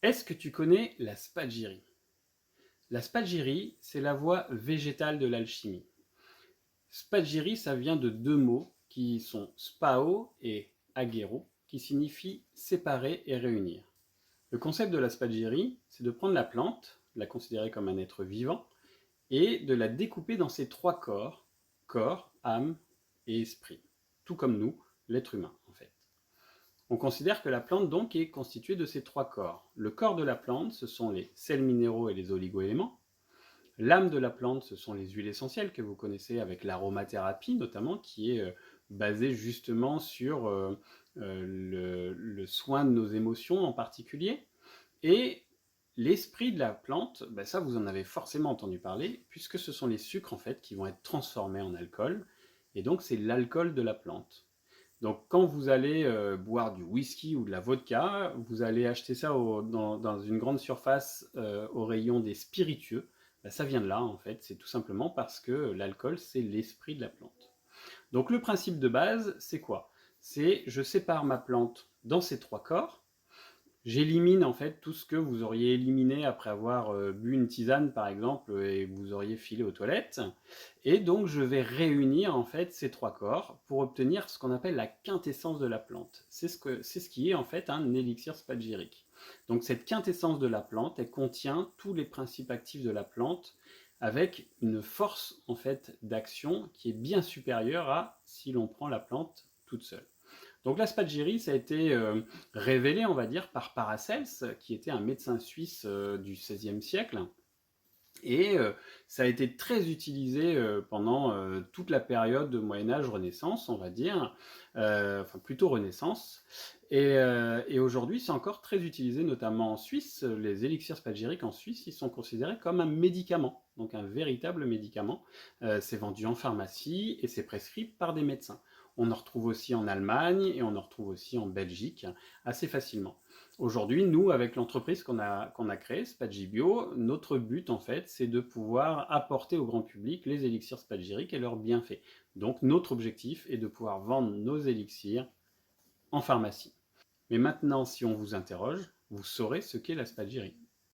Est-ce que tu connais la spagyrie? La spagyrie, c'est la voie végétale de l'alchimie. Spagyrie, ça vient de deux mots qui sont spao et agero, qui signifient séparer et réunir. Le concept de la spagyrie, c'est de prendre la plante, de la considérer comme un être vivant, et de la découper dans ses trois corps, corps, âme et esprit. Tout comme nous, l'être humain en fait. On considère que la plante donc est constituée de ces trois corps. Le corps de la plante, ce sont les sels minéraux et les oligoéléments. L'âme de la plante, ce sont les huiles essentielles que vous connaissez avec l'aromathérapie notamment, qui est basée justement sur le soin de nos émotions en particulier. Et l'esprit de la plante, ben ça vous en avez forcément entendu parler, puisque ce sont les sucres en fait qui vont être transformés en alcool, et donc c'est l'alcool de la plante. Donc quand vous allez boire du whisky ou de la vodka, vous allez acheter ça dans une grande surface au rayon des spiritueux. Ben, ça vient de là en fait, c'est tout simplement parce que l'alcool c'est l'esprit de la plante. Donc le principe de base c'est quoi? C'est je sépare ma plante dans ses trois corps, j'élimine en fait tout ce que vous auriez éliminé après avoir bu une tisane par exemple et vous auriez filé aux toilettes. Et donc je vais réunir en fait ces trois corps pour obtenir ce qu'on appelle la quintessence de la plante. C'est ce qui est en fait un élixir spagyrique. Donc cette quintessence de la plante, elle contient tous les principes actifs de la plante avec une force en fait d'action qui est bien supérieure à si l'on prend la plante toute seule. Donc la spagyrie, ça a été révélé, on va dire, par Paracels, qui était un médecin suisse du XVIe siècle. Et ça a été très utilisé pendant toute la période de Moyen-Âge, Renaissance, on va dire, enfin plutôt Renaissance. Et aujourd'hui, c'est encore très utilisé, notamment en Suisse. Les élixirs spagyriques en Suisse, ils sont considérés comme un médicament, donc un véritable médicament. C'est vendu en pharmacie et c'est prescrit par des médecins. On en retrouve aussi en Allemagne et on en retrouve aussi en Belgique assez facilement. Aujourd'hui, nous, avec l'entreprise qu'on a créée, Spagibio, notre but, en fait, c'est de pouvoir apporter au grand public les élixirs spagyriques et leurs bienfaits. Donc, notre objectif est de pouvoir vendre nos élixirs en pharmacie. Mais maintenant, si on vous interroge, vous saurez ce qu'est la spagyrie.